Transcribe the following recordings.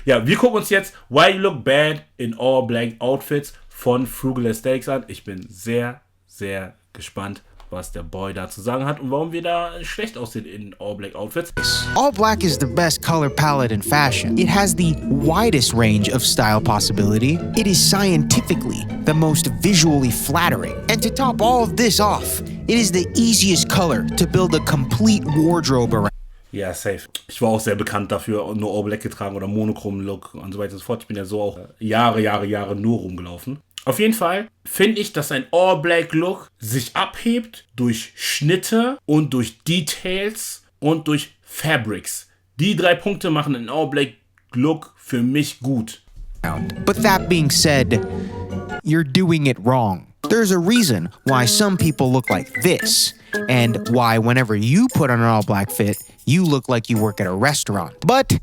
Ja, wir gucken uns jetzt Why You Look Bad in All Black Outfits von Frugal Aesthetics an. Ich bin sehr, sehr gespannt, was der Boy da zu sagen hat und warum wir da schlecht aussehen in All Black Outfits. All black is the best color palette in fashion. It has the widest range of style possibility. It is scientifically the most visually flattering. And to top all of this off, it is the easiest color to build a complete wardrobe around. Ja, safe. Ich war auch sehr bekannt dafür, nur All Black getragen oder monochromen Look und so weiter und so fort. Ich bin ja so auch Jahre nur rumgelaufen. Auf jeden Fall finde ich, dass ein All-Black-Look sich abhebt durch Schnitte und durch Details und durch Fabrics. Die 3 Punkte machen einen All-Black-Look für mich gut. But that being said, you're doing it wrong. There's a reason why some people look like this, and why whenever you put on an all-black fit, you look like you work at a restaurant. But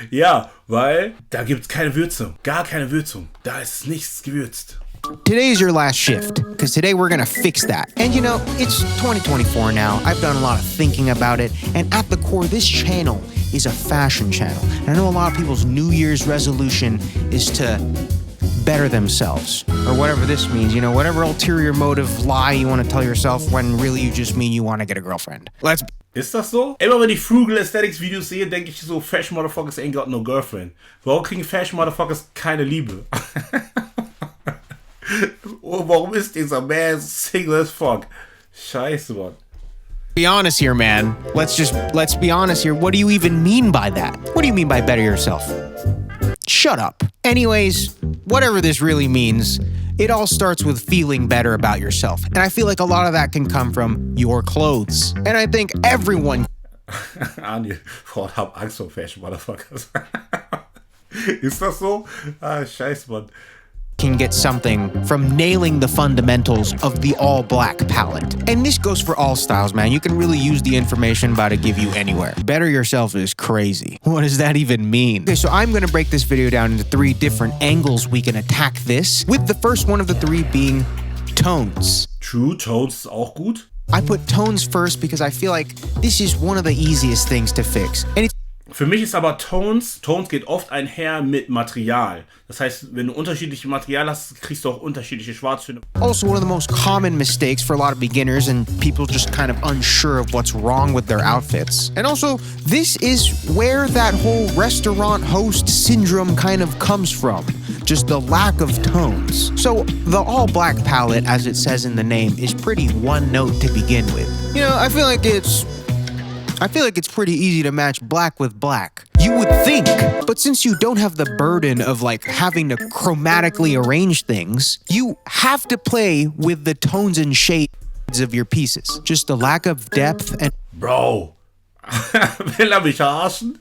ja, weil da gibt's keine Würzung. Gar keine Würzung. Da ist nichts gewürzt. Today's your last shift, because today we're gonna fix that. And you know, it's 2024 now. I've done a lot of thinking about it, and at the core, this channel is a fashion channel. And I know a lot of people's New Year's resolution is to better themselves, or whatever this means, you know, whatever ulterior motive lie you want to tell yourself when really you just mean you want to get a girlfriend. Ist das so? Immer wenn ich Frugal Aesthetics Videos sehe, denke ich so, Fashion Motherfuckers ain't got no girlfriend. Warum kriegen Fashion Motherfuckers keine Liebe? Oh, warum ist dieser Man single as fuck? Scheiße, Mann. Be honest here, man. Let's be honest here. What do you even mean by that? What do you mean by better yourself? Shut up. Anyways, whatever this really means, it all starts with feeling better about yourself. And I feel like a lot of that can come from your clothes. And I think everyone... Andi, Frauen haben Angst vor Fashion Motherfuckers. Ist das so? Ah, scheiße, Mann. Can get something from nailing the fundamentals of the all-black palette. And this goes for all styles, man. You can really use the information I'm about to give you anywhere. Better yourself is crazy. What does that even mean? Okay, so I'm gonna break this video down into 3 different angles we can attack this, with the first one of the 3 being tones. True, Tones ist auch gut. I put tones first because I feel like this is one of the easiest things to fix. And it's Für mich ist aber Tones geht oft einher mit Material. Das heißt, wenn du unterschiedliche Material hast, kriegst du auch unterschiedliche Schwarztöne. also one of the most common mistakes for a lot of beginners and people just kind of unsure of what's wrong with their outfits. And also, this is where that whole restaurant host syndrome kind of comes from. Just the lack of tones. So, the all-black palette, as it says in the name, is pretty one note to begin with. You know, I feel like it's pretty easy to match black with black. You would think, but since you don't have the burden of like having to chromatically arrange things, you have to play with the tones and shades of your pieces. Just the lack of depth and... Bro, will mich verarschen?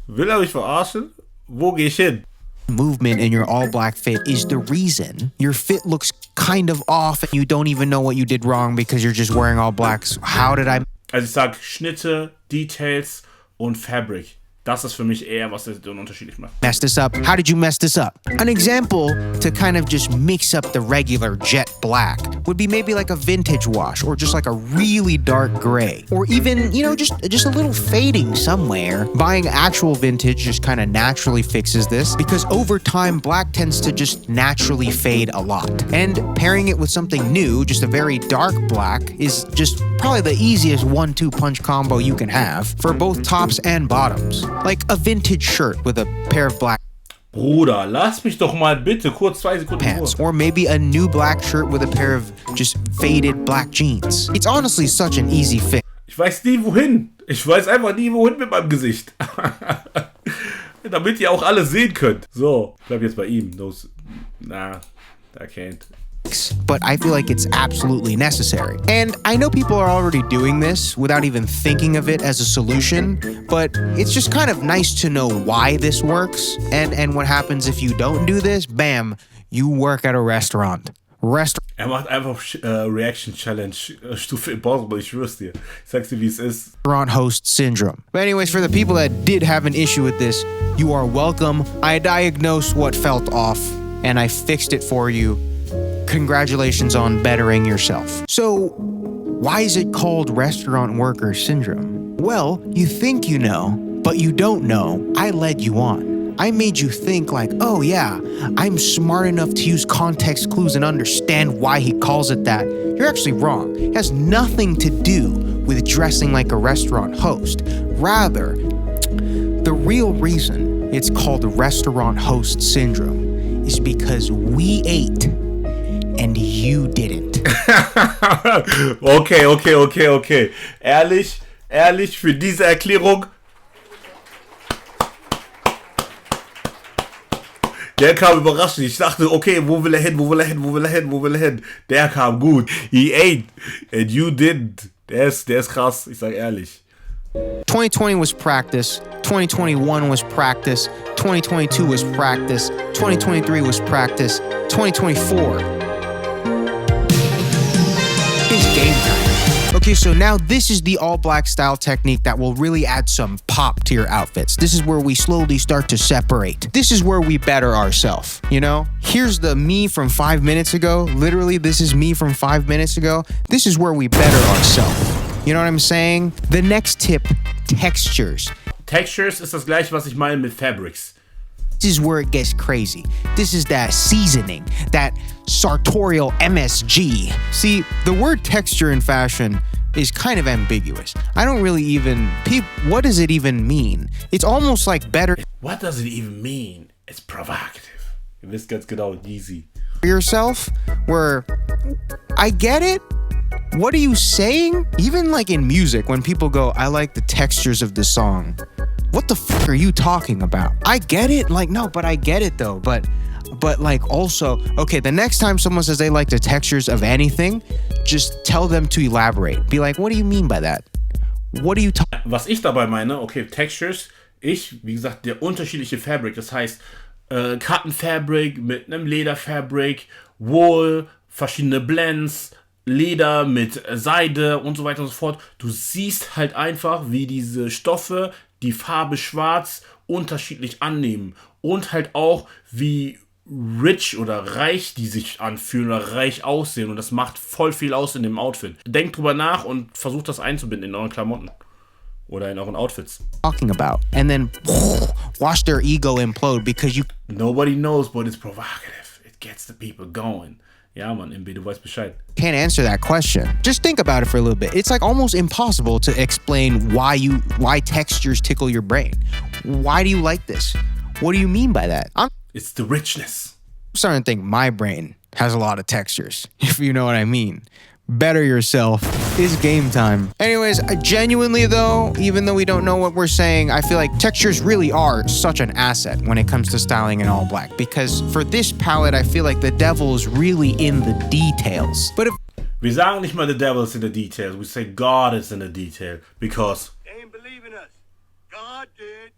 Will mich verarschen? Wo geh ich hin? Movement in your all-black fit is the reason your fit looks kind of off and you don't even know what you did wrong because you're just wearing all black. So how did I... Also ich sag Schnitte, Details und Fabric. Das ist für mich eher, was den unterschiedlich macht. Mess this up? How did you mess this up? An example to kind of just mix up the regular jet black would be maybe like a vintage wash or just like a really dark gray. Or even, you know, just a little fading somewhere. Buying actual vintage just kind of naturally fixes this because over time, black tends to just naturally fade a lot. And pairing it with something new, just a very dark black, is just probably the easiest 1-2 punch combo you can have for both tops and bottoms. Like a vintage shirt with a pair of black Bruder, lass mich doch mal bitte kurz 2 Sekunden pants. Ruhe. Or maybe a new black shirt with a pair of just faded black jeans. It's honestly such an easy fix. Ich weiß nie wohin. Ich weiß einfach nie wohin mit meinem Gesicht. Damit ihr auch alle sehen könnt. So, bleib jetzt bei ihm. Nah, I can't. But I feel like it's absolutely necessary. And I know people are already doing this without even thinking of it as a solution, but it's just kind of nice to know why this works. And what happens if you don't do this? Bam, you work at a restaurant. Macht einfach Reaction Challenge Stufe Impossible, ich schwör's dir. Ich sag's dir, wie es ist. Restaurant host syndrome. But anyways, for the people that did have an issue with this, you are welcome. I diagnosed what felt off, and I fixed it for you. Congratulations on bettering yourself. So, why is it called restaurant worker syndrome? Well, you think you know, but you don't know. I led you on. I made you think like, oh yeah, I'm smart enough to use context clues and understand why he calls it that. You're actually wrong. It has nothing to do with dressing like a restaurant host. Rather, the real reason it's called restaurant host syndrome is because we ate and you didn't. Okay. Ehrlich, für diese Erklärung. Der kam überraschend. Ich dachte, okay, wo will er hin? Der kam gut. He ate and you didn't. Der ist krass, ich sag ehrlich. 2020 was practice, 2021 was practice, 2022 was practice, 2023 was practice, 2024 is game time. Okay, so now this is the all black style technique that will really add some pop to your outfits. This is where we slowly start to separate. This is where we better ourselves, you know? Here's the me from 5 minutes ago. Literally, this is me from 5 minutes ago. This is where we better ourselves. You know what I'm saying? The next tip, textures. Textures ist das gleiche, was ich meine mit Fabrics. This is where it gets crazy. This is that seasoning, that sartorial MSG. See, the word texture in fashion is kind of ambiguous. I don't really even... What does it even mean? It's almost like better... What does it even mean? It's provocative. Ihr wisst ganz genau, easy. Yourself, where I get it. What are you saying? Even like in music, when people go, I like the textures of the song. What the fuck are you talking about? I get it. Like, no, but I get it though. But like also, okay, the next time someone says they like the textures of anything, just tell them to elaborate. Be like, what do you mean by that? What are you talking? Was ich dabei meine, okay, Textures, wie gesagt, der unterschiedliche Fabric, das heißt, Cotton Fabric mit einem Leder Fabric, Wool, verschiedene Blends, Leder mit Seide und so weiter und so fort. Du siehst halt einfach, wie diese Stoffe die Farbe schwarz unterschiedlich annehmen und halt auch, wie rich oder reich die sich anfühlen oder reich aussehen und das macht voll viel aus in dem Outfit. Denkt drüber nach und versucht das einzubinden in euren Klamotten oder in euren Outfits. Talking about and then watch their ego implode because you... Nobody knows, but it's provocative. It gets the people going. Ja, Mann, MB, du weißt Bescheid. Can't answer that question. Just think about it for a little bit. It's like almost impossible to explain why textures tickle your brain. Why do you like this? What do you mean by that? It's the richness. I'm starting to think my brain has a lot of textures, if you know what I mean. Better yourself is game time. Anyways, genuinely though, even though we don't know what we're saying, I feel like textures really are such an asset when it comes to styling in all black. Because for this palette, I feel like the devil is really in the details. But if wir sagen nicht mal the devil is in the details, we say God is in the detail. Because They ain't believing us. God did.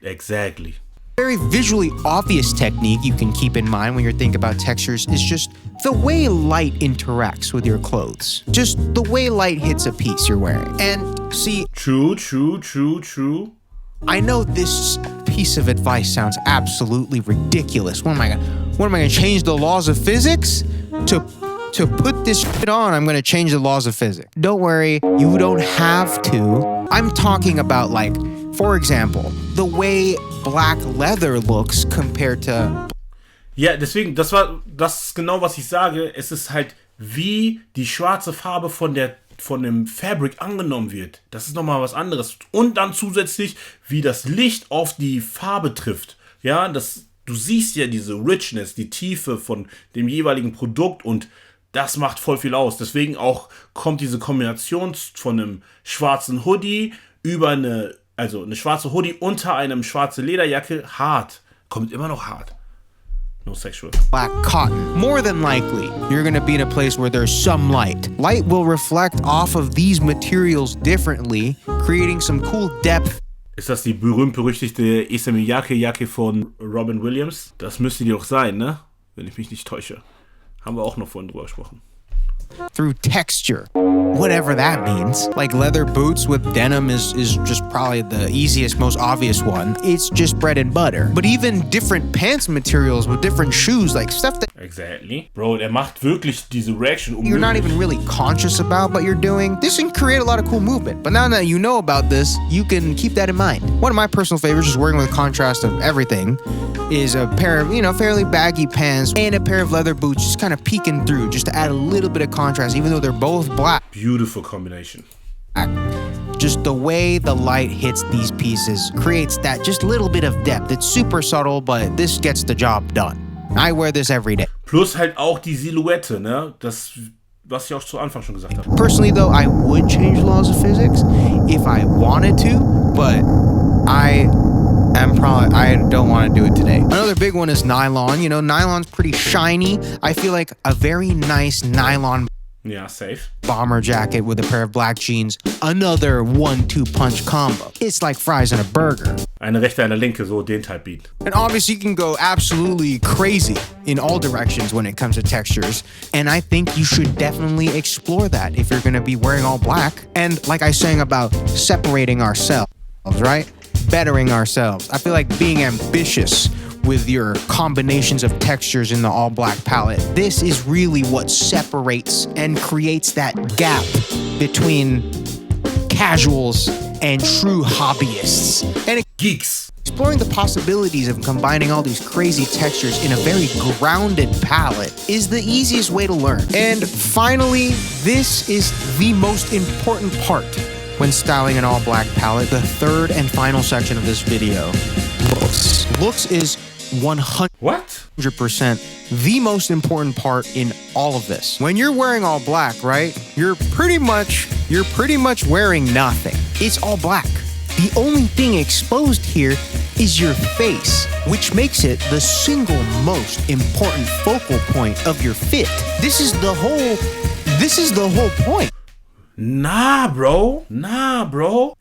Exactly. very visually obvious technique you can keep in mind when you're thinking about textures is just the way light interacts with your clothes. Just the way light hits a piece you're wearing. And see... True. I know this piece of advice sounds absolutely ridiculous. What am I gonna change the laws of physics? To put this shit on, I'm gonna change the laws of physics. Don't worry, you don't have to. I'm talking about, like, for example, the way black leather looks compared to... Ja, deswegen, das ist genau, was ich sage. Es ist halt, wie die schwarze Farbe von dem Fabric angenommen wird. Das ist nochmal was anderes. Und dann zusätzlich, wie das Licht auf die Farbe trifft. Ja, du siehst ja diese Richness, die Tiefe von dem jeweiligen Produkt und das macht voll viel aus. Deswegen auch kommt diese Kombination von einem schwarzen Hoodie über eine schwarze Hoodie unter einem schwarze Lederjacke hart. Kommt immer noch hart. No sexual. Black cotton. More than likely, you're gonna be in a place where there's some light. Light will reflect off of these materials differently, creating some cool depth. Ist das die berühmt-berüchtigte Jacke von Robin Williams? Das müsste die doch sein, ne? Wenn ich mich nicht täusche. Haben wir auch noch vorhin drüber gesprochen. Through texture. whatever that means. Like leather boots with denim is just probably the easiest, most obvious one. It's just bread and butter. But even different pants materials with different shoes, like stuff that Exactly. Bro, der macht wirklich diese Reaction unmöglich. you're not even really conscious about what you're doing. This can create a lot of cool movement. But now that you know about this, you can keep that in mind. One of my personal favorites, just working with contrast of everything, is a pair of, fairly baggy pants and a pair of leather boots just kind of peeking through, just to add a little bit of contrast, even though they're both black. Beautiful combination. Just the way the light hits these pieces creates that just little bit of depth. It's super subtle, but this gets the job done. I wear this every day. Plus halt auch die Silhouette, ne? Das, was ich auch zu Anfang schon gesagt habe. Personally, though, I would change laws of physics if I wanted to, but I don't want to do it today. Another big one is nylon. Nylon's pretty shiny. I feel like a very nice nylon Ja, safe. bomber jacket with a pair of black jeans. Another 1-2 punch combo. It's like fries in a burger. Eine rechte, eine linke, so den Type Beat. And obviously you can go absolutely crazy in all directions when it comes to textures. And I think you should definitely explore that if you're gonna be wearing all black. And like I was saying about separating ourselves, right? Bettering ourselves. I feel like being ambitious with your combinations of textures in the all black palette. This is really what separates and creates that gap between casuals and true hobbyists. And Geeks. exploring the possibilities of combining all these crazy textures in a very grounded palette is the easiest way to learn. And finally, this is the most important part when styling an all black palette, the third and final section of this video. Looks. Looks is 100% What? the most important part in all of this. When you're wearing all black, right? You're pretty much wearing nothing. It's all black. The only thing exposed here is your face, which makes it the single most important focal point of your fit. This is the whole point. Na, Bro.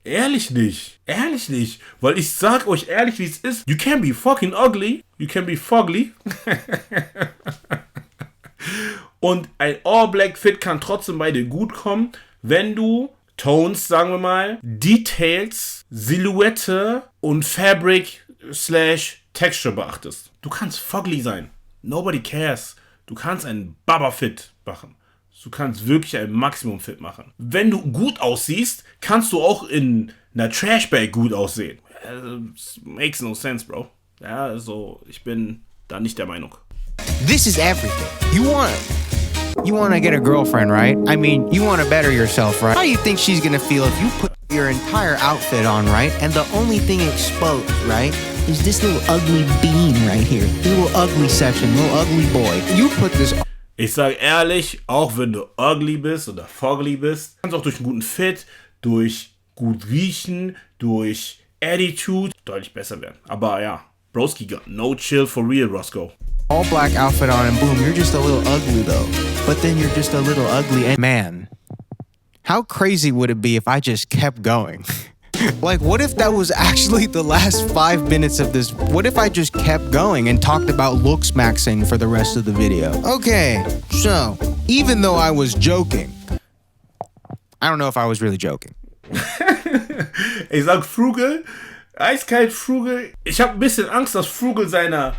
Ehrlich nicht. Weil ich sag euch ehrlich, wie es ist. You can be fucking ugly. You can be fugly. Und ein All-Black-Fit kann trotzdem bei dir gut kommen, wenn du Tones, sagen wir mal, Details, Silhouette und Fabric/Texture beachtest. Du kannst fugly sein. Nobody cares. Du kannst einen Baba-Fit machen. Du kannst wirklich ein Maximum-Fit machen. Wenn du gut aussiehst, kannst du auch in einer Trashbag gut aussehen. Makes no sense, bro. Ja, also ich bin da nicht der Meinung. This is everything. You want to get a girlfriend, right? I mean, you want to better yourself, right? How do you think she's going to feel if you put your entire outfit on, right? And the only thing exposed, right, is this little ugly bean right here. This little ugly section, little ugly boy. You put this on. Ich sage ehrlich, auch wenn du ugly bist oder fugly bist, kannst du auch durch einen guten Fit, durch gut riechen, durch Attitude deutlich besser werden. Aber ja, Broski got no chill for real, Roscoe. All black outfit on and boom, you're just a little ugly though. But then you're just a little ugly. And man, how crazy would it be if I just kept going? Like, what if that was actually the last 5 minutes of this? What if I just kept going and talked about looks maxing for the rest of the video? Okay, so, even though I was joking, I don't know if I was really joking. Ich sag Frugal, eiskalt Frugal. Ich habe ein bisschen Angst, dass Frugal seiner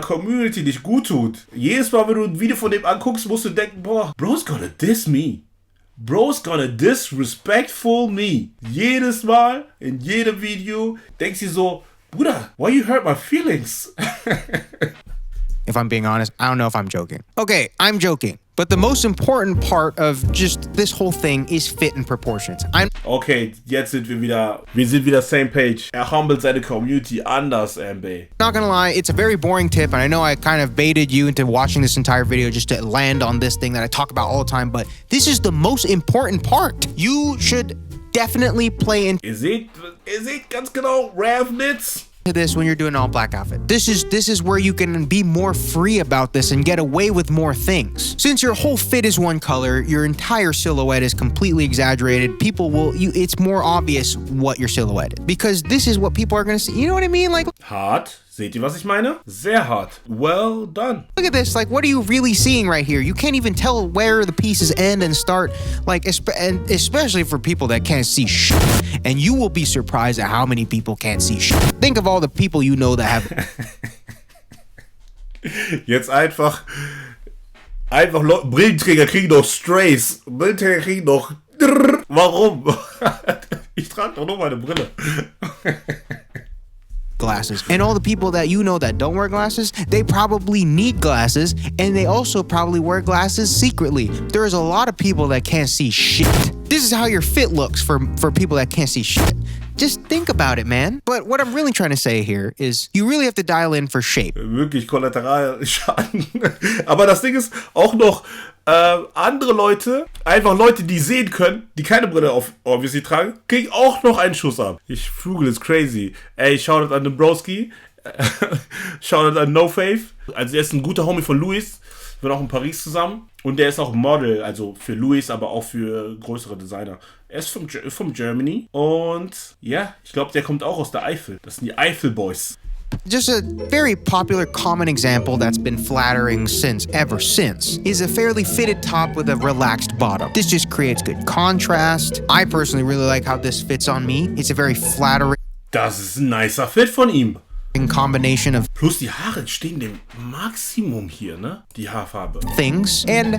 Community nicht gut tut. Jedes Mal, wenn du ein Video von dem anguckst, musst du denken, boah, Bro's gonna diss me. Bro's gonna disrespectful me. Jedes Mal, in jedem Video, denkst du so, Bruder, why you hurt my feelings? If I'm being honest, I don't know if I'm joking. Okay, I'm joking. But the most important part of just this whole thing is fit and proportions. Okay, jetzt sind wir wieder same page. Er humbled seine Community anders, MB. Not gonna lie, it's a very boring tip, and I know I kind of baited you into watching this entire video just to land on this thing that I talk about all the time, but this is the most important part. You should definitely play into Ihr seht ganz genau, Ravnitz. this when you're doing an all black outfit. This is where you can be more free about this and get away with more things. Since your whole fit is one color, your entire silhouette is completely exaggerated. It's more obvious what your silhouette is because this is what people are gonna see. You know what I mean? Like Hart, Seht ihr, was ich meine? Sehr hart. Well done. Look at this, like, what are you really seeing right here? You can't even tell where the pieces end and start, like, and especially for people that can't see shit. And you will be surprised at how many people can't see shit. Think of all the people you know that have... Jetzt einfach Brillenträger kriegen doch Strays. Brillenträger kriegen doch... Warum? Ich trage doch nur meine Brille. Glasses. And all the people that you know that don't wear glasses, they probably need glasses, and they also probably wear glasses secretly. There's a lot of people that can't see shit. This is how your fit looks for people that can't see shit. Just think about it, man. But what I'm really trying to say here is you really have to dial in for shape. Wirklich Kollateralschaden. Aber das Ding ist auch noch andere Leute, einfach Leute, die sehen können, die keine Brille auf obviously tragen, kriegen auch noch einen Schuss ab. Frugal ist crazy. Ey, shoutout an den Broski. Shoutout an No Faith. Also er ist ein guter Homie von Louis. Wir sind auch in Paris zusammen. Und der ist auch Model, also für Louis, aber auch für größere Designer. Er ist from Germany. Und ja, ich glaube, der kommt auch aus der Eifel. Das sind die Eifel Boys. Just a very popular common example that's been flattering ever since is a fairly fitted top with a relaxed bottom. This just creates good contrast. I personally really like how this fits on me. It's a very flattering Das ist ein nicer Fit von ihm. combination of Plus die Haare stehen dem Maximum hier, ne? Die Haarfarbe. things. And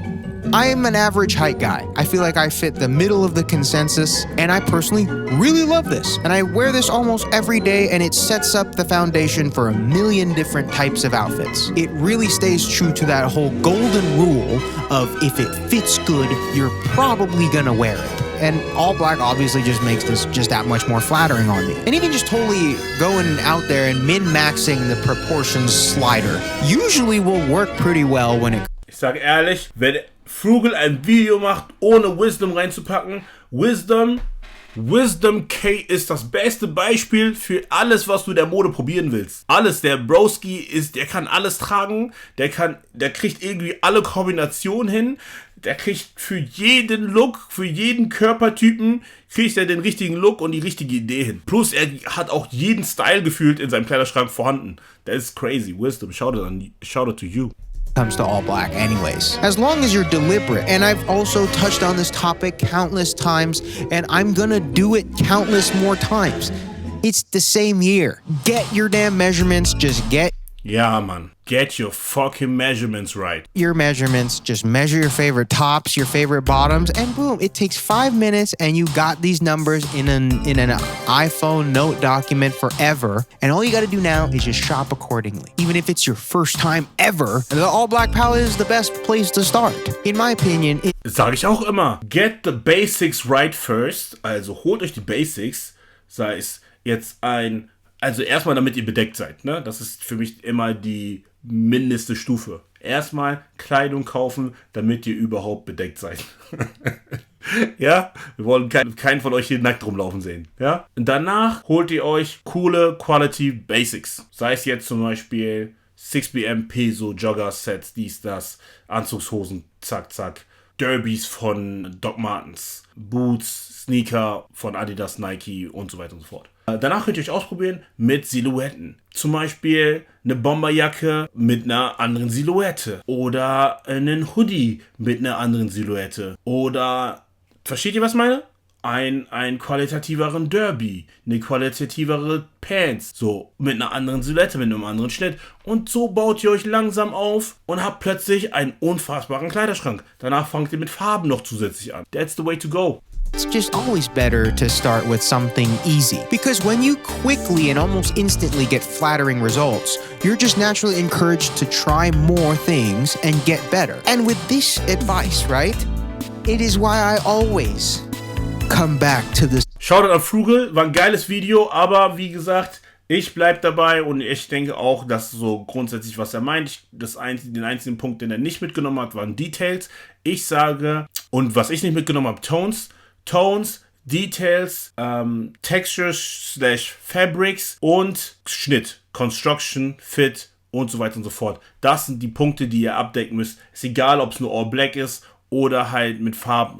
I'm an average height guy. I feel like I fit the middle of the consensus, and I personally really love this. And I wear this almost every day, and it sets up the foundation for a million different types of outfits. It really stays true to that whole golden rule of if it fits good, you're probably gonna wear it. And all black obviously just makes this just that much more flattering on me. And even just totally going out there and min-maxing the proportions slider usually will work pretty well when it... Ich sage ehrlich, wenn Frugal ein Video macht, ohne Wisdom reinzupacken, Wisdom K ist das beste Beispiel für alles, was du in der Mode probieren willst. Alles, der Broski ist, der kann alles tragen, der kriegt irgendwie alle Kombinationen hin, der kriegt für jeden Look, für jeden Körpertypen, kriegt er den richtigen Look und die richtige Idee hin. Plus, er hat auch jeden Style gefühlt in seinem Kleiderschrank vorhanden. Das ist crazy. Wisdom, shout out to you. comes to all black anyways. As long as you're deliberate. And I've also touched on this topic countless times, and I'm gonna do it countless more times. It's the same year. Get your damn measurements, just get Ja, Mann. Get your fucking measurements right. your measurements, just measure your favorite tops, your favorite bottoms, and boom, it takes 5 minutes and you got these numbers in an iPhone note document forever. And all you gotta do now is just shop accordingly. Even if it's your first time ever, the all black palette is the best place to start. In my opinion, Sag ich auch immer. Get the basics right first. Also holt euch die Basics. Sei es jetzt also erstmal, damit ihr bedeckt seid, ne? Das ist für mich immer die mindeste Stufe. Erstmal Kleidung kaufen, damit ihr überhaupt bedeckt seid. Ja? Wir wollen keinen von euch hier nackt rumlaufen sehen. Ja? Und danach holt ihr euch coole Quality Basics. Sei es jetzt zum Beispiel 6BM Peso Jogger Sets, dies, das, Anzugshosen, zack, zack. Derbys von Doc Martens, Boots, Sneaker von Adidas, Nike und so weiter und so fort. Danach könnt ihr euch ausprobieren mit Silhouetten. Zum Beispiel eine Bomberjacke mit einer anderen Silhouette. Oder einen Hoodie mit einer anderen Silhouette. Oder, versteht ihr, was ich meine? Ein qualitativeren Derby, eine qualitativere Pants, so mit einer anderen Silhouette, mit einem anderen Schnitt. Und so baut ihr euch langsam auf und habt plötzlich einen unfassbaren Kleiderschrank. Danach fangt ihr mit Farben noch zusätzlich an. That's the way to go. it's just always better to start with something easy. Because when you quickly and almost instantly get flattering results, you're just naturally encouraged to try more things and get better. And with this advice, right, it is why I always come back to this. Shoutout an Frugal, war ein geiles Video, aber wie gesagt, ich bleib dabei und ich denke auch, dass so grundsätzlich, was er meint, den einzigen Punkt, den er nicht mitgenommen hat, waren Details. Ich sage, und was ich nicht mitgenommen habe, Tones, Details, Textures/Fabrics und Schnitt, Construction, Fit und so weiter und so fort. Das sind die Punkte, die ihr abdecken müsst. Ist egal, ob es nur All Black ist oder halt mit Farben.